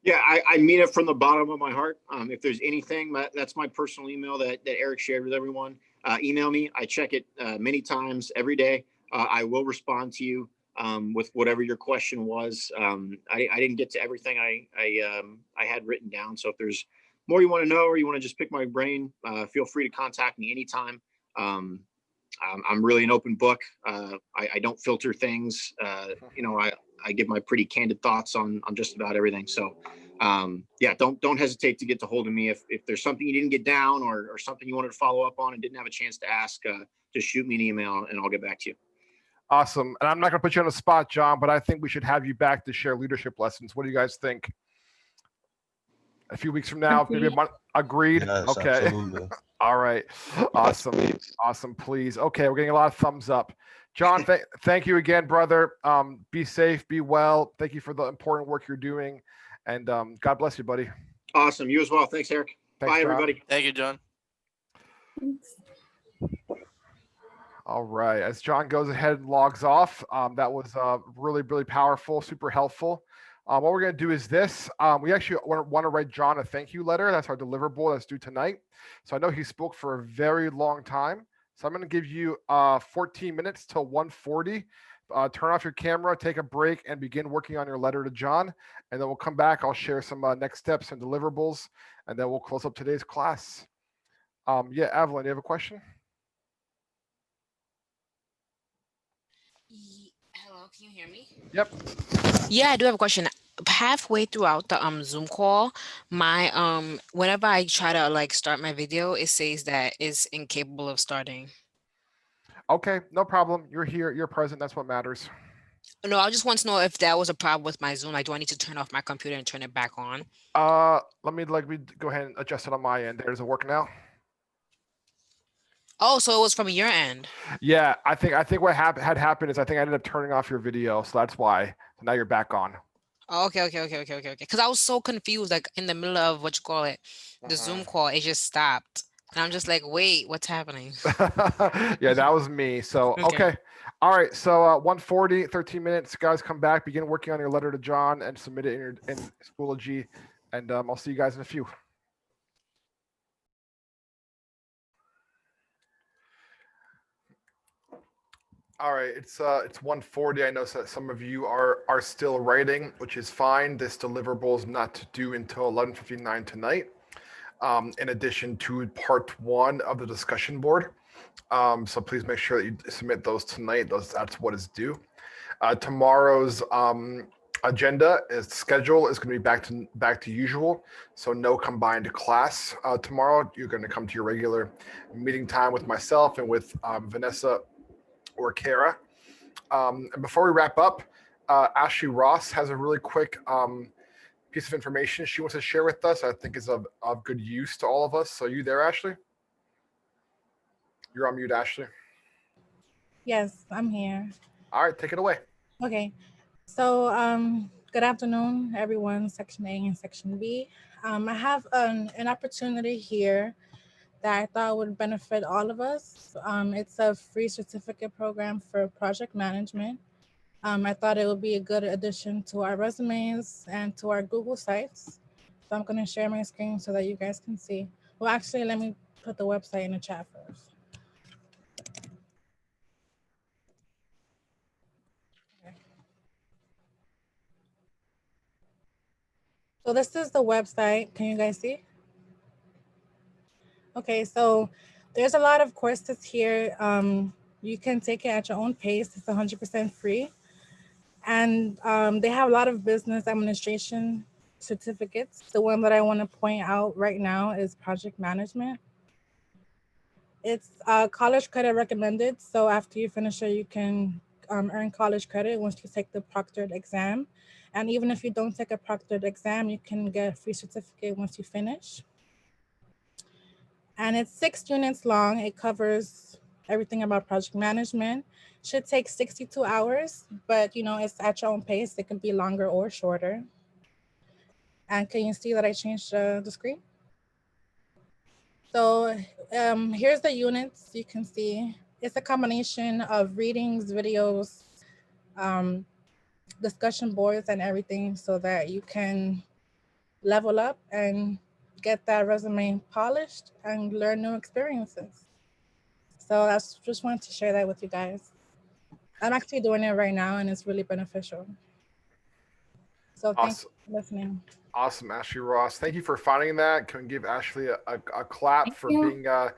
Yeah, I mean it from the bottom of my heart. If there's anything, that's my personal email that Eric shared with everyone. Email me. I check it many times every day. I will respond to you with whatever your question was. I didn't get to everything I had written down. So if there's more you want to know or you want to just pick my brain, feel free to contact me anytime. I'm really an open book. I don't filter things. I give my pretty candid thoughts on just about everything. So yeah, don't hesitate to get a hold of me if there's something you didn't get down or something you wanted to follow up on and didn't have a chance to ask. Just shoot me an email and I'll get back to you. Awesome. And I'm not going to put you on the spot, John, but I think we should have you back to share leadership lessons. What do you guys think? A few weeks from now, maybe a month. Agreed. Yes, Okay. absolutely. All right. Awesome. Awesome. Please. Okay. We're getting a lot of thumbs up. John, thank you again, brother. Be safe, be well. Thank you for the important work you're doing. And God bless you, buddy. Awesome. You as well. Thanks, Eric. Thanks, Bye, John. everybody. Thank you, John. All right. As John goes ahead and logs off, that was really, really powerful, super helpful. What we're going to do is this. We actually want to write John a thank you letter. That's our deliverable that's due tonight. So I know he spoke for a very long time. So I'm going to give you 14 minutes till 1:40. Turn off your camera, take a break, and begin working on your letter to John. And then we'll come back. I'll share some next steps and deliverables, and then we'll close up today's class. Yeah, Evelyn, you have a question? Hello, can you hear me? Yep. Yeah, I do have a question. Halfway throughout the Zoom call, my whenever I try to like start my video, it says that it's incapable of starting. Okay, no problem. You're here, you're present. That's what matters. No, I just want to know if that was a problem with my Zoom. Like, do I need to turn off my computer and turn it back on? Let me go ahead and adjust it on my end. Does it work now? Oh, so it was from your end. Yeah, I think what had happened is I think I ended up turning off your video, so that's why. So now you're back on. Oh, okay. Because I was so confused, like in the middle of what you call it, the Zoom call, it just stopped, and I'm just like, wait, what's happening? Yeah, that was me. So okay. All right. So 1:40, 13 minutes. Guys, come back. Begin working on your letter to John and submit it in Schoology, and I'll see you guys in a few. All right, it's 1:40. I know that some of you are still writing, which is fine. This deliverable is not due until 11:59 tonight. In addition to part 1 of the discussion board. So please make sure that you submit those tonight. That's what is due. Tomorrow's agenda schedule is going to be back to usual. So no combined class tomorrow. You're going to come to your regular meeting time with myself and with Vanessa or Kara. And before we wrap up, Ashley Ross has a really quick piece of information she wants to share with us. I think is of good use to all of us. So you there, Ashley? You're on mute, Ashley. Yes, I'm here. All right, take it away. Okay. So good afternoon, everyone, Section A and Section B. I have an opportunity here that I thought would benefit all of us. It's a free certificate program for project management. I thought it would be a good addition to our resumes and to our Google sites. So I'm going to share my screen so that you guys can see. Well, actually, let me put the website in the chat first. Okay. So this is the website. Can you guys see? Okay, so there's a lot of courses here. You can take it at your own pace. It's 100% free. And they have a lot of business administration certificates. The one that I want to point out right now is project management. It's college credit recommended. So after you finish it, you can earn college credit once you take the proctored exam. And even if you don't take a proctored exam, you can get a free certificate once you finish. And it's 6 units long. It covers everything about project management. Should take 62 hours, but you know, it's at your own pace. It can be longer or shorter. And can you see that I changed the screen? So here's the units. You can see it's a combination of readings, videos, discussion boards, and everything so that you can level up and get that resume polished and learn new experiences. So I just wanted to share that with you guys. I'm actually doing it right now and it's really beneficial. So thank Awesome. you for listening. Awesome, Ashley Ross. Thank you for finding that. Can we give Ashley a clap for being a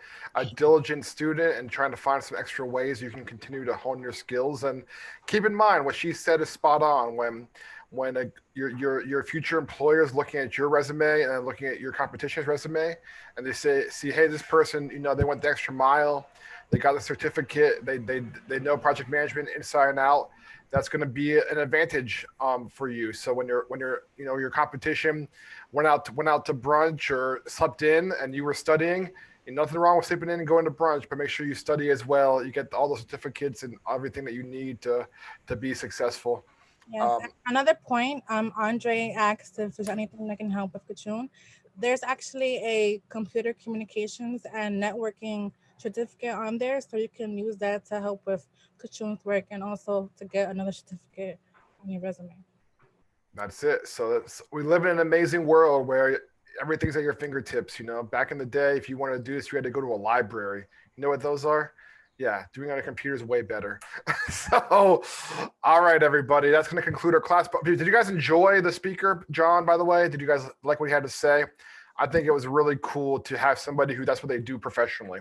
diligent student and trying to find some extra ways you can continue to hone your skills? And keep in mind what she said is spot on. When your future employer is looking at your resume and looking at your competition's resume, and they see, hey, this person, they went the extra mile, they got the certificate, they know project management inside and out. That's going to be an advantage for you. So when your competition went out to brunch or slept in and you were studying, nothing wrong with sleeping in and going to brunch, but make sure you study as well. You get all the certificates and everything that you need to be successful. Yes. Another point, Andre asked if there's anything that can help with Kachun. There's actually a computer communications and networking certificate on there, so you can use that to help with Kachun's work and also to get another certificate on your resume. That's it. So we live in an amazing world where everything's at your fingertips. Back in the day, if you wanted to do this, you had to go to a library. You know what those are? Yeah, doing it on a computer is way better. So, all right, everybody, that's going to conclude our class. But did you guys enjoy the speaker, John, by the way? Did you guys like what he had to say? I think it was really cool to have somebody that's what they do professionally.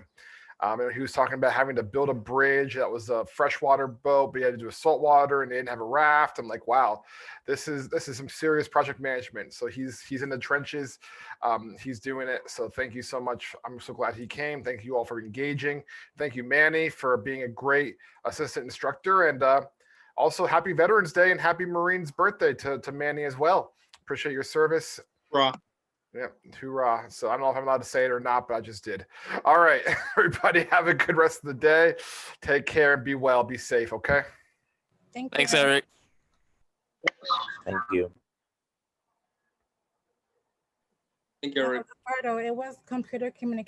And he was talking about having to build a bridge that was a freshwater boat, but he had to do a saltwater, and they didn't have a raft. I'm like, wow, this is some serious project management. So he's in the trenches, he's doing it. So thank you so much. I'm so glad he came. Thank you all for engaging. Thank you, Manny, for being a great assistant instructor, and also happy Veterans Day and happy Marines birthday to Manny as well. Appreciate your service. Raw. Yeah, hoorah. So I don't know if I'm allowed to say it or not, but I just did. All right, everybody, have a good rest of the day. Take care and be well. Be safe, okay? Thanks, Eric. Thank you. Thank you, Eric. Ricardo, it was computer communication.